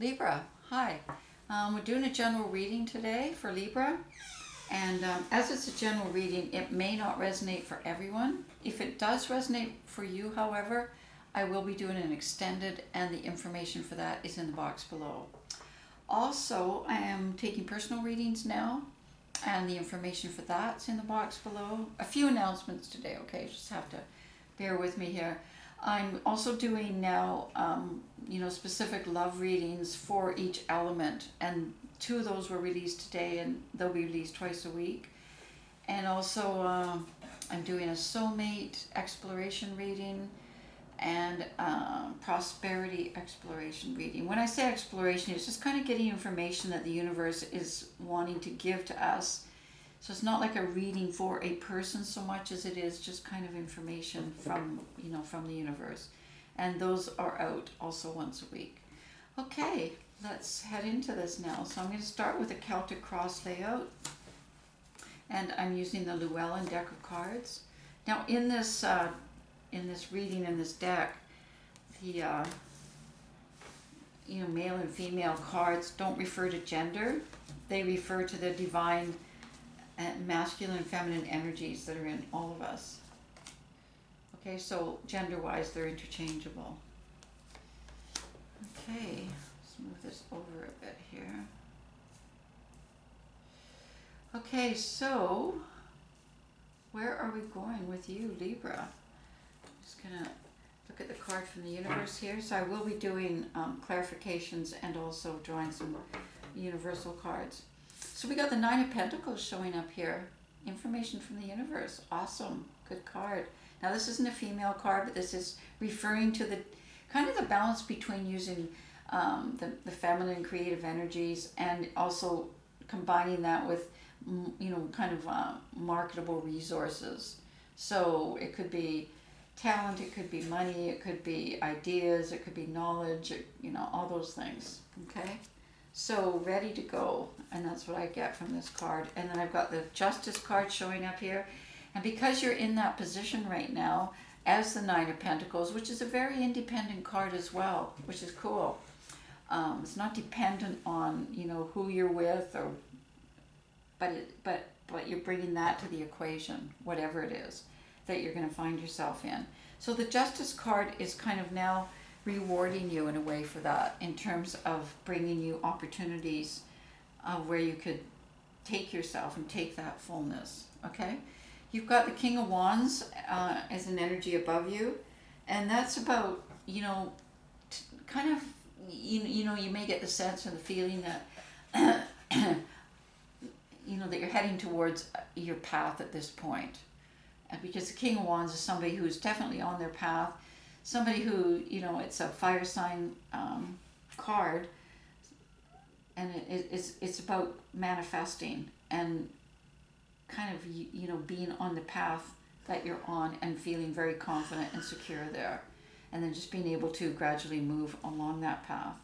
Libra, hi. We're doing a general reading today for Libra, and as it's a general reading, it may not resonate for everyone. If it does resonate for you, however, I will be doing an extended, and the information for that is in the box below. Also, I am taking personal readings now, and the information for that's in the box below. A few announcements today, okay? Just have to bear with me here. I'm also doing now, specific love readings for each element, and 2 of those were released today, and they'll be released twice a week. And also, I'm doing a soulmate exploration reading and prosperity exploration reading. When I say exploration, it's just kind of getting information that the universe is wanting to give to us. So it's not like a reading for a person so much as it is just kind of information from the universe. And those are out also once a week. Okay, let's head into this now. So I'm going to start with a Celtic cross layout. And I'm using the Llewellyn deck of cards. Now in this reading, in this deck, the male and female cards don't refer to gender. They refer to the divine masculine and feminine energies that are in all of us. Okay, so gender-wise, they're interchangeable. Okay, let's move this over a bit here. Okay, so where are we going with you, Libra? Just gonna look at the card from the universe here. So I will be doing clarifications and also drawing some universal cards. So we got the 9 of Pentacles showing up here. Information from the universe. Awesome. Good card. Now this isn't a female card, but this is referring to the kind of the balance between using the feminine creative energies and also combining that with marketable resources. So it could be talent, it could be money, it could be ideas, it could be knowledge, all those things. Okay? So ready to go, and that's what I get from this card. And then I've got the Justice card showing up here. And because you're in that position right now as the 9 of Pentacles, which is a very independent card as well, which is cool. It's not dependent on, who you're with, but you're bringing that to the equation, whatever it is that you're going to find yourself in. So the Justice card is kind of now rewarding you in a way for that, in terms of bringing you opportunities where you could take yourself and take that fullness. Okay, you've got the King of Wands as an energy above you, and that's about you may get the sense or the feeling that that you're heading towards your path at this point, because the King of Wands is somebody who's definitely on their path. Somebody who, it's a fire sign card, and it's about manifesting and kind of, being on the path that you're on and feeling very confident and secure there. And then just being able to gradually move along that path.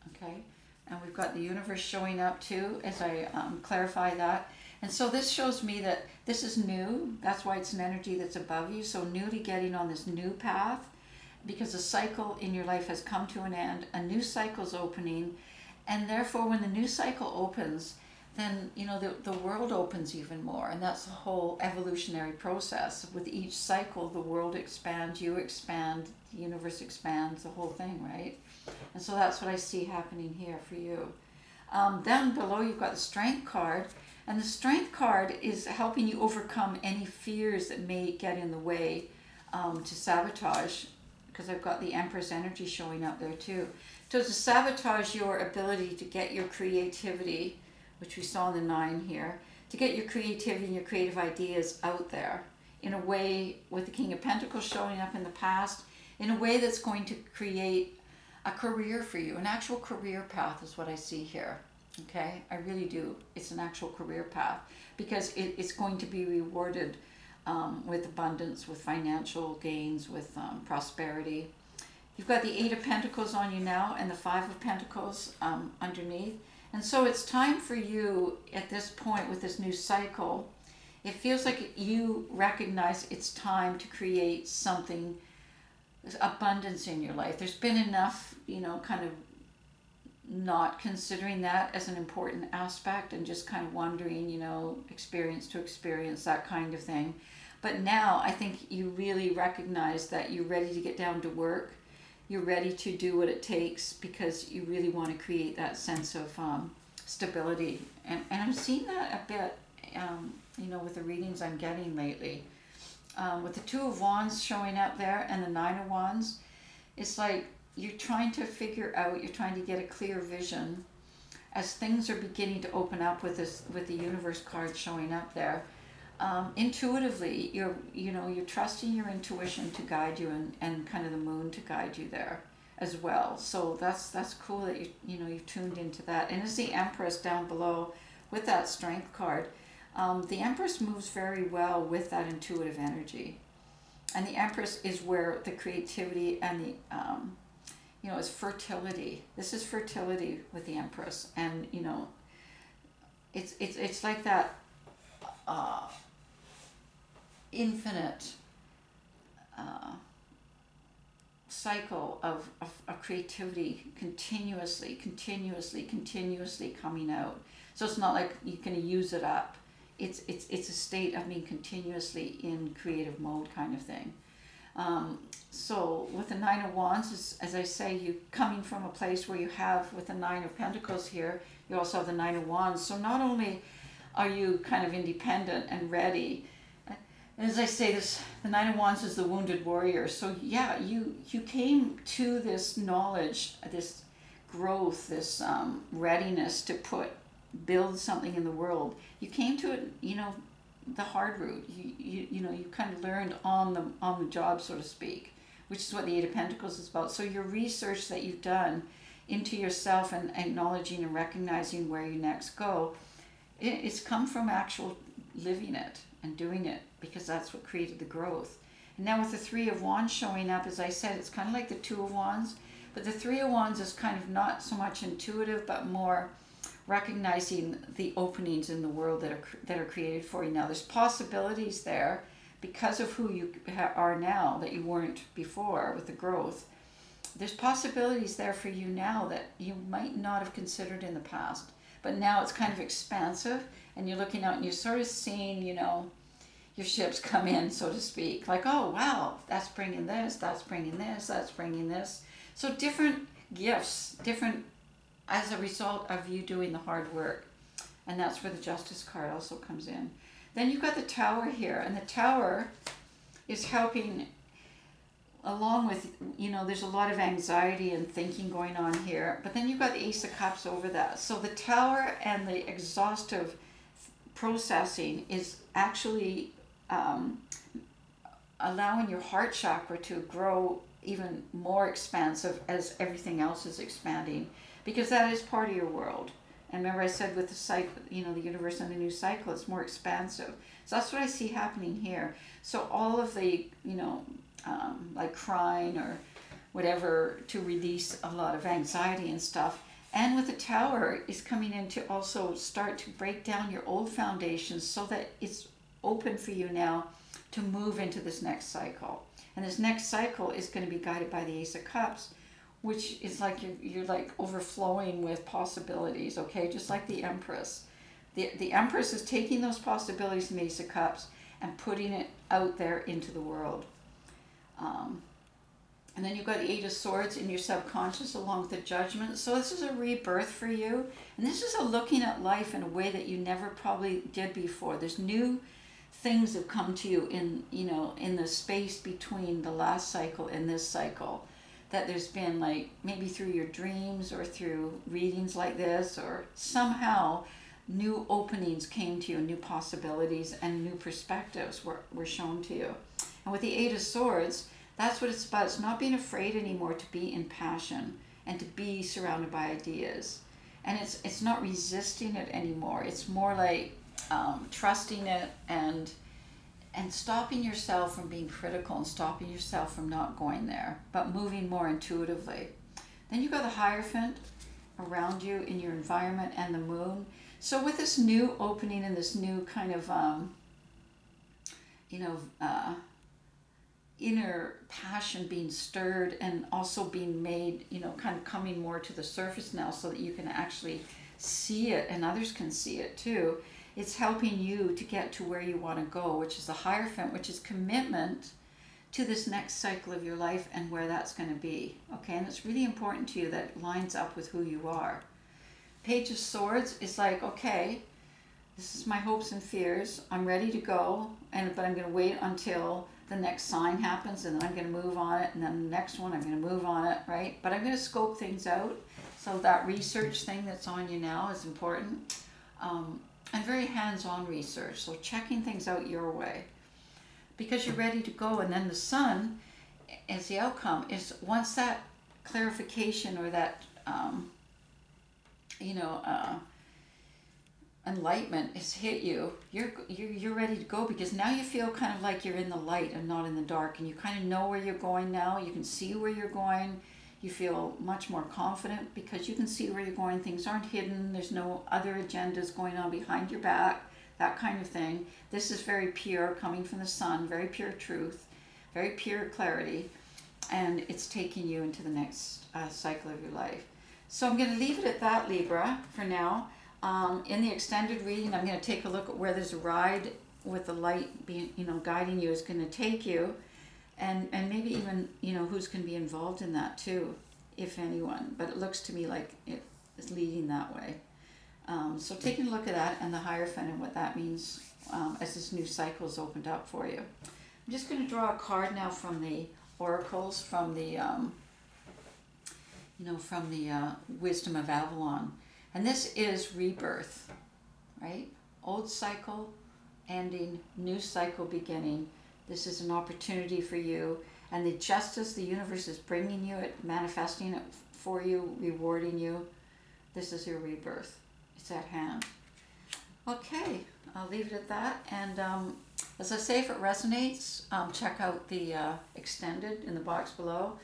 Okay? And we've got the universe showing up too as I clarify that. And so this shows me that this is new. That's why it's an energy that's above you. So newly getting on this new path, because a cycle in your life has come to an end, a new cycle's opening, and therefore when the new cycle opens, then the world opens even more, and that's the whole evolutionary process. With each cycle, the world expands, you expand, the universe expands, the whole thing, right? And so that's what I see happening here for you. Then below you've got the Strength card, and the Strength card is helping you overcome any fears that may get in the way to sabotage, because I've got the Empress energy showing up there too. So to sabotage your ability to get your creativity, which we saw in the 9 here, to get your creativity and your creative ideas out there in a way, with the King of Pentacles showing up in the past, in a way that's going to create a career for you. An actual career path is what I see here. Okay, I really do. It's an actual career path, because it's going to be rewarded with abundance, with financial gains, with prosperity. You've got the 8 of Pentacles on you now, and the 5 of Pentacles underneath. And so it's time for you at this point with this new cycle. It feels like you recognize it's time to create something, abundance in your life. There's been enough, kind of not considering that as an important aspect and just kind of wondering, experience to experience, that kind of thing. But now I think you really recognize that you're ready to get down to work. You're ready to do what it takes because you really want to create that sense of stability. And I'm seeing that a bit, with the readings I'm getting lately. With the Two of Wands showing up there and the Nine of Wands, it's like you're trying to figure out, you're trying to get a clear vision as things are beginning to open up with the Universe card showing up there. Intuitively, you're trusting your intuition to guide you, and kind of the moon to guide you there as well. So that's cool that you've tuned into that. And it's the Empress down below with that Strength card. The Empress moves very well with that intuitive energy, and the Empress is where the creativity and the is fertility. This is fertility with the Empress, and it's like that infinite cycle of creativity continuously coming out. So it's not like you can use it up. It's a state of being continuously in creative mode kind of thing. So with the Nine of Wands, as I say, you coming from a place where you have, with the Nine of Pentacles here, you also have the Nine of Wands. So not only are you kind of independent and ready, and as I say, the Nine of Wands is the wounded warrior. So yeah, you came to this knowledge, this growth, this readiness to build something in the world. You came to it, the hard route. You kind of learned on the job, so to speak, which is what the Eight of Pentacles is about. So your research that you've done into yourself and acknowledging and recognizing where you next go, it's come from actual living it and doing it, because that's what created the growth. And now with the Three of Wands showing up, as I said, it's kind of like the Two of Wands, but the Three of Wands is kind of not so much intuitive, but more recognizing the openings in the world that are created for you now. There's possibilities there because of who you are now that you weren't before with the growth. There's possibilities there for you now that you might not have considered in the past, but now it's kind of expansive, and you're looking out and you're sort of seeing, your ships come in, so to speak, like, oh wow, that's bringing this, that's bringing this, that's bringing this. So different gifts, different as a result of you doing the hard work. And that's where the Justice card also comes in. Then you've got the Tower here, and the Tower is helping along with, there's a lot of anxiety and thinking going on here, but then you've got the Ace of Cups over that. So the Tower and the exhaustive processing is actually allowing your heart chakra to grow even more expansive as everything else is expanding, because that is part of your world. And remember I said with the cycle, the universe and the new cycle, it's more expansive. So that's what I see happening here. So all of the, like crying or whatever to release a lot of anxiety and stuff. And with the Tower is coming in to also start to break down your old foundations so that it's open for you now to move into this next cycle. And this next cycle is going to be guided by the Ace of Cups, which is like you're like overflowing with possibilities, okay? Just like the Empress. The Empress is taking those possibilities in the Ace of Cups and putting it out there into the world. And then you've got the Eight of Swords in your subconscious along with the Judgment. So this is a rebirth for you. And this is a looking at life in a way that you never probably did before. There's new things have come to you in the space between the last cycle and this cycle, that there's been, like, maybe through your dreams or through readings like this, or somehow new openings came to you, new possibilities and new perspectives were shown to you. And with the Eight of Swords, that's what it's about. It's not being afraid anymore to be in passion and to be surrounded by ideas. And it's not resisting it anymore. It's more like trusting it and stopping yourself from being critical and stopping yourself from not going there, but moving more intuitively. Then you've got the Hierophant around you in your environment and the moon. So with this new opening and this new kind of, inner passion being stirred and also being made, kind of coming more to the surface now so that you can actually see it and others can see it too. It's helping you to get to where you want to go, which is the Hierophant, which is commitment to this next cycle of your life and where that's going to be. Okay, and it's really important to you that it lines up with who you are. Page of Swords is like, okay, this is my hopes and fears. I'm ready to go, but I'm going to wait until the next sign happens, and then I'm going to move on it, and then the next one I'm going to move on it, right? But I'm going to scope things out. So that research thing that's on you now is important. And very hands-on research, so checking things out your way. Because you're ready to go, and then the Sun, as the outcome, is once that clarification or that, enlightenment has hit you, you're ready to go, because now you feel kind of like you're in the light and not in the dark, and you kind of know where you're going now. You can see where you're going. You feel much more confident because you can see where you're going. Things aren't hidden. There's no other agendas going on behind your back, that kind of thing. This is very pure, coming from the Sun, very pure truth, very pure clarity, and it's taking you into the next cycle of your life. So I'm going to leave it at that, Libra, for now. In the extended reading, I'm going to take a look at where there's a ride with the light being, guiding you is going to take you. And maybe even, who's going to be involved in that too, if anyone. But it looks to me like it is leading that way. So taking a look at that and the Hierophant and what that means as this new cycle is opened up for you. I'm just going to draw a card now from the oracles, from the, Wisdom of Avalon. And this is rebirth, right? Old cycle ending, new cycle beginning. This is an opportunity for you, and the justice the universe is bringing you, it, manifesting it for you, rewarding you. This is your rebirth. It's at hand. Okay, I'll leave it at that. And as I say, if it resonates, check out the extended in the box below.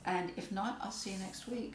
And if not, I'll see you next week.